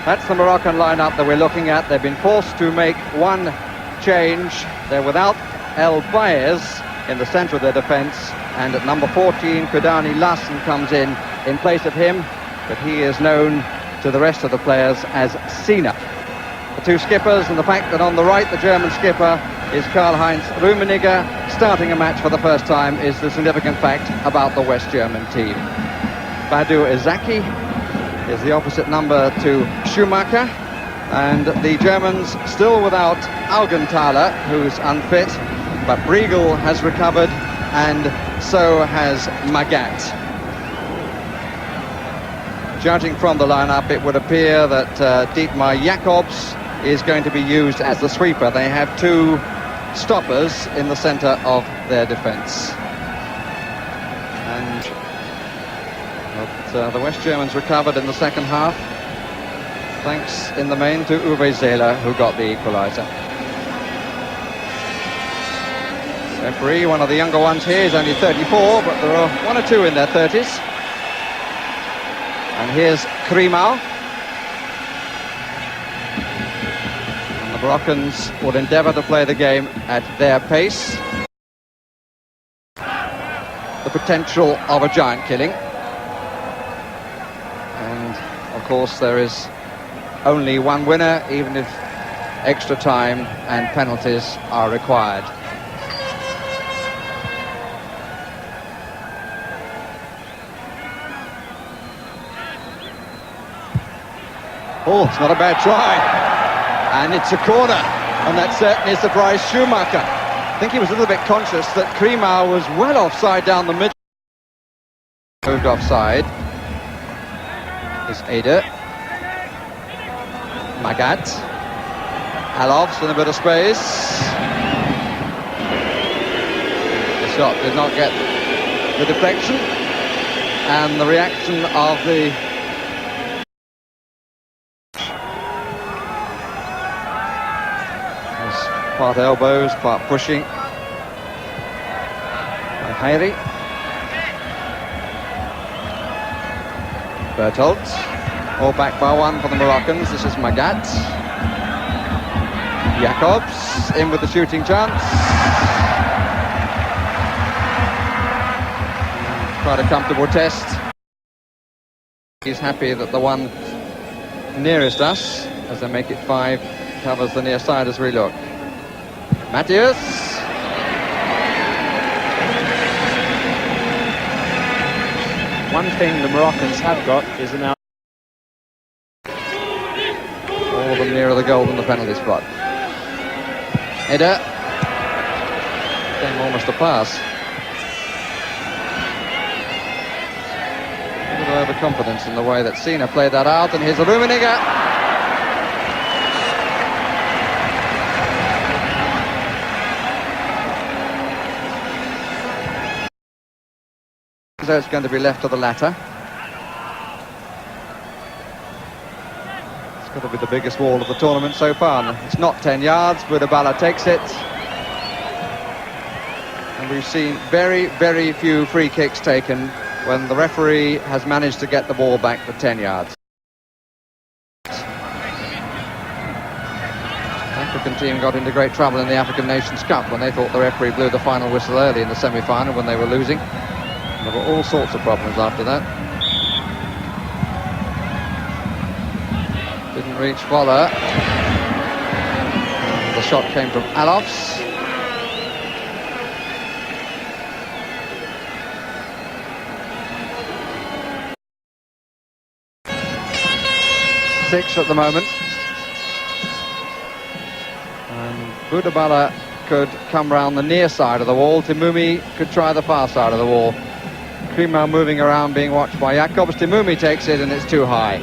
That's the Moroccan lineup that we're looking at. They've been forced to make one change. They're without El Baez in the centre of their defence, and at number 14, Kudani Lassen comes in place of him, but he is known to the rest of the players as Sina. The two skippers, and the fact that on the right the German skipper is Karl-Heinz Rummenigge starting a match for the first time is the significant fact about the West German team. Badu Izaki is the opposite number to Schumacher, and the Germans still without Augenthaler, who's unfit, but Briegel has recovered, and so has Magat. Judging from the lineup, it would appear that Dietmar Jacobs is going to be used as the sweeper. They have two stoppers in the centre of their defence. And the West Germans recovered in the second half, thanks in the main to Uwe Seeler, who got the equaliser. Referee, one of the younger ones here, is only 34, but there are one or two in their 30s. And here's Krimau. And the Moroccans will endeavour to play the game at their pace. The potential of a giant killing. And, of course, there is only one winner, even if extra time and penalties are required. Oh, it's not a bad try. And it's a corner. And that certainly surprised Schumacher. I think he was a little bit conscious that Krimau was well offside down the middle. Moved offside. Is Eder. Magat. Alofs in a bit of space. The shot did not get the deflection. And the reaction of the part elbows, part pushing by Hayri. Bertolt, all back by one for the Moroccans. This is Magat. Jacobs in with the shooting chance. Quite a comfortable test. He's happy that the one nearest us, as they make it 5, covers the near side as we look. Matthias. One thing the Moroccans have got is an out. All of them nearer the goal than the penalty spot. Eder. Came almost a pass. A little overconfidence in the way that Sina played that out, and here's a Rummenigge. So it's going to be left to the latter. It's got to be the biggest wall of the tournament so far. It's not 10 yards, Budabala takes it. And we've seen very, very few free kicks taken when the referee has managed to get the ball back for 10 yards. The African team got into great trouble in the African Nations Cup when they thought the referee blew the final whistle early in the semi-final when they were losing. There were all sorts of problems after that. Didn't reach Voller. The shot came from Alofs. Six at the moment. And Budabala could come round the near side of the wall. Timumi could try the far side of the wall. Krimau moving around, being watched by Jacobs. Timumi takes it, and it's too high.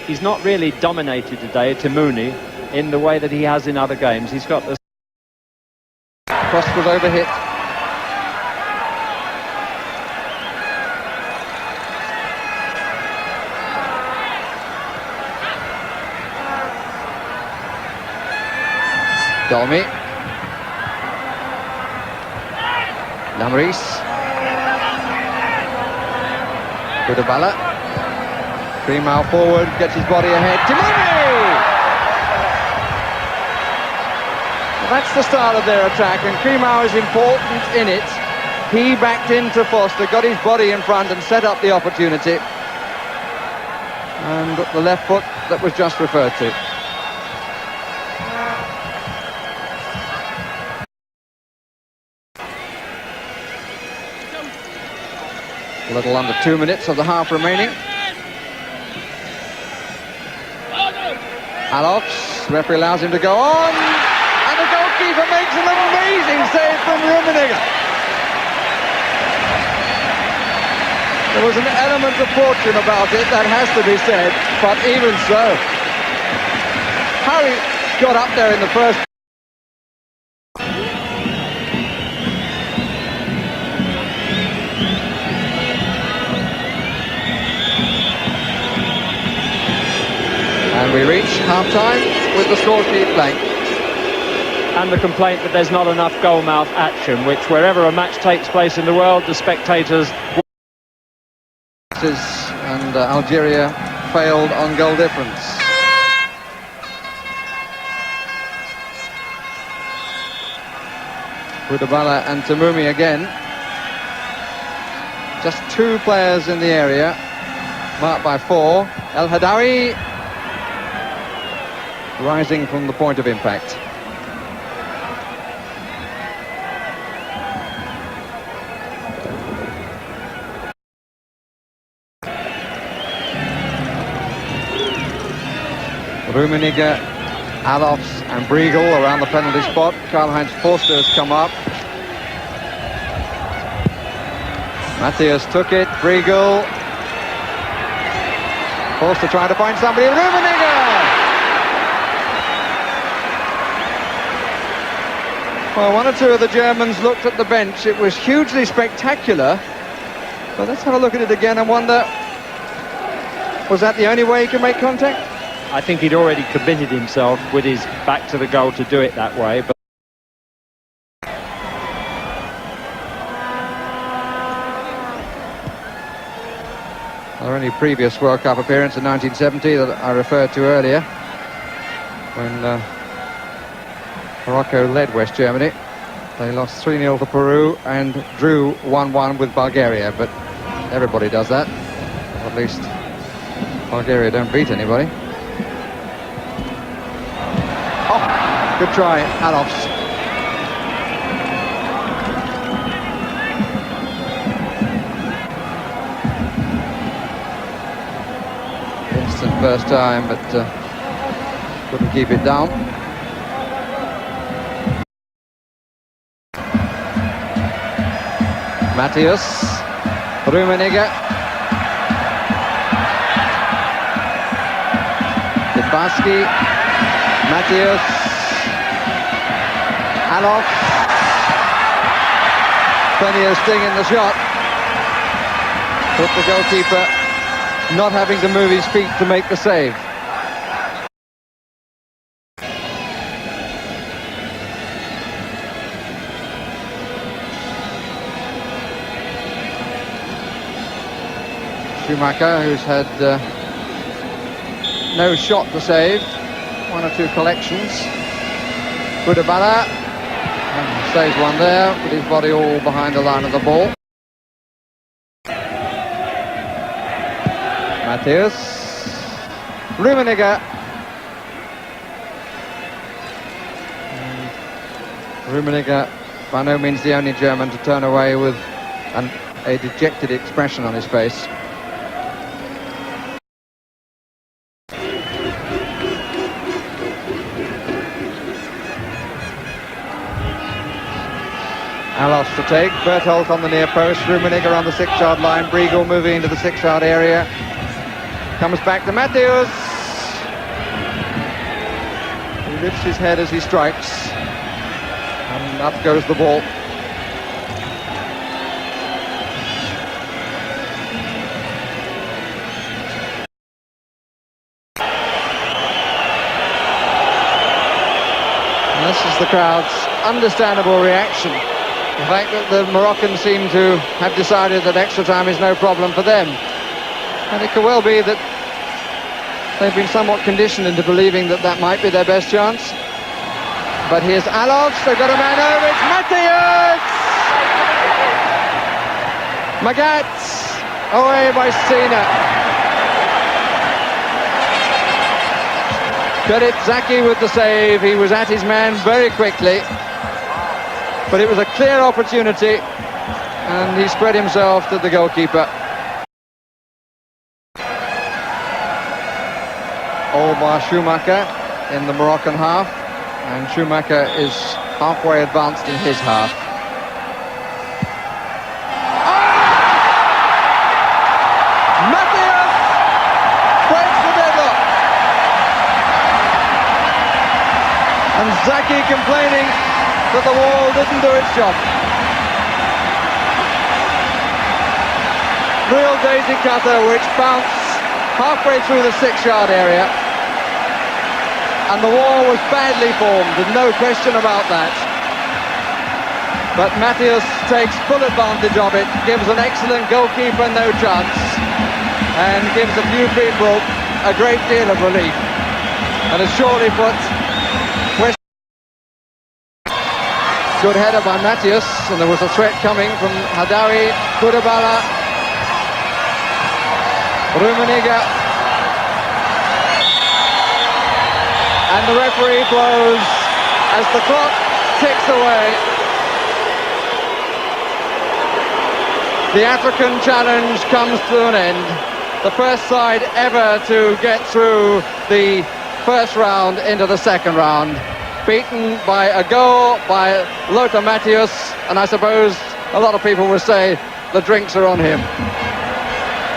He's not really dominated today, Timuni, in the way that he has in other games. He's got the... Cross was overhit. Dolmy. Lamris. Budabala. Krimau forward, gets his body ahead. Timuri! Well, that's the start of their attack, and Krimau is important in it. He backed into Foster, got his body in front and set up the opportunity. And the left foot that was just referred to. A little under 2 minutes of the half remaining. Alofs, referee allows him to go on, and the goalkeeper makes an amazing save from Rummenigge. There was an element of fortune about it, that has to be said, but even so, how he got up there in the first. And we reach half-time with the score sheet blank. And the complaint that there's not enough goal-mouth action, which wherever a match takes place in the world, the spectators... And Algeria failed on goal difference. Koulibaly and Tamumi again. Just 2 players in the area, marked by 4. El Hadawi rising from the point of impact. Rummenigge, Alofs and Briegel around the penalty spot. Karl-Heinz Forster has come up. Matthias took it, Briegel. Forster trying to find somebody, Rummenigge! Well, 1 or 2 of the Germans looked at the bench. It was hugely spectacular. But let's have a look at it again and wonder, was that the only way he could make contact? I think he'd already committed himself with his back to the goal to do it that way. But our only previous World Cup appearance in 1970 that I referred to earlier, when Morocco led West Germany. They lost 3-0 to Peru and drew 1-1 with Bulgaria, but everybody does that. Or at least Bulgaria don't beat anybody. Good try, Alofs. Instant first time, but couldn't keep it down. Matthias, Rummenigge. Dibowski, Matthias. Alofs, plenty of sting in the shot, but the goalkeeper not having to move his feet to make the save. Schumacher, who's had no shot to save, 1 or 2 collections. Koulibaly. And saves one there, with his body all behind the line of the ball. Matthias. Rummenigge. Rummenigge, by no means the only German to turn away with a dejected expression on his face. Alofs to take, Berthold on the near post, Rummenigge on the 6-yard line, Briegel moving into the 6-yard area. Comes back to Matthias. He lifts his head as he strikes. And up goes the ball. And this is the crowd's understandable reaction. The fact that the Moroccans seem to have decided that extra time is no problem for them. And it could well be that they've been somewhat conditioned into believing that that might be their best chance. But here's Alov, they've got a man over, it's Matthias! Magats, away by Sina. Credit Zaki with the save, he was at his man very quickly. But it was a clear opportunity, and he spread himself to the goalkeeper. All by Schumacher in the Moroccan half, and Schumacher is halfway advanced in his half. Matthias breaks the deadlock, and Zaki complaining that the wall didn't do its job. Real daisy cutter which bounced halfway through the 6-yard area, and the wall was badly formed, and no question about that. But Matthias takes full advantage of it, gives an excellent goalkeeper no chance, and gives a few people a great deal of relief, and has surely put West. Good header by Matthias, and there was a threat coming from Hadawi, Kudabala, Rummenigge, and the referee blows as the clock ticks away. The African challenge comes to an end. The first side ever to get through the first round into the second round. Beaten by a goal by Lothar Matthäus, and I suppose a lot of people will say the drinks are on him.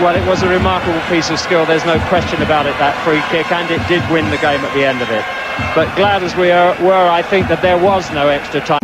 Well, it was a remarkable piece of skill, there's no question about it, that free kick, and it did win the game at the end of it. But glad as we were, I think that there was no extra time.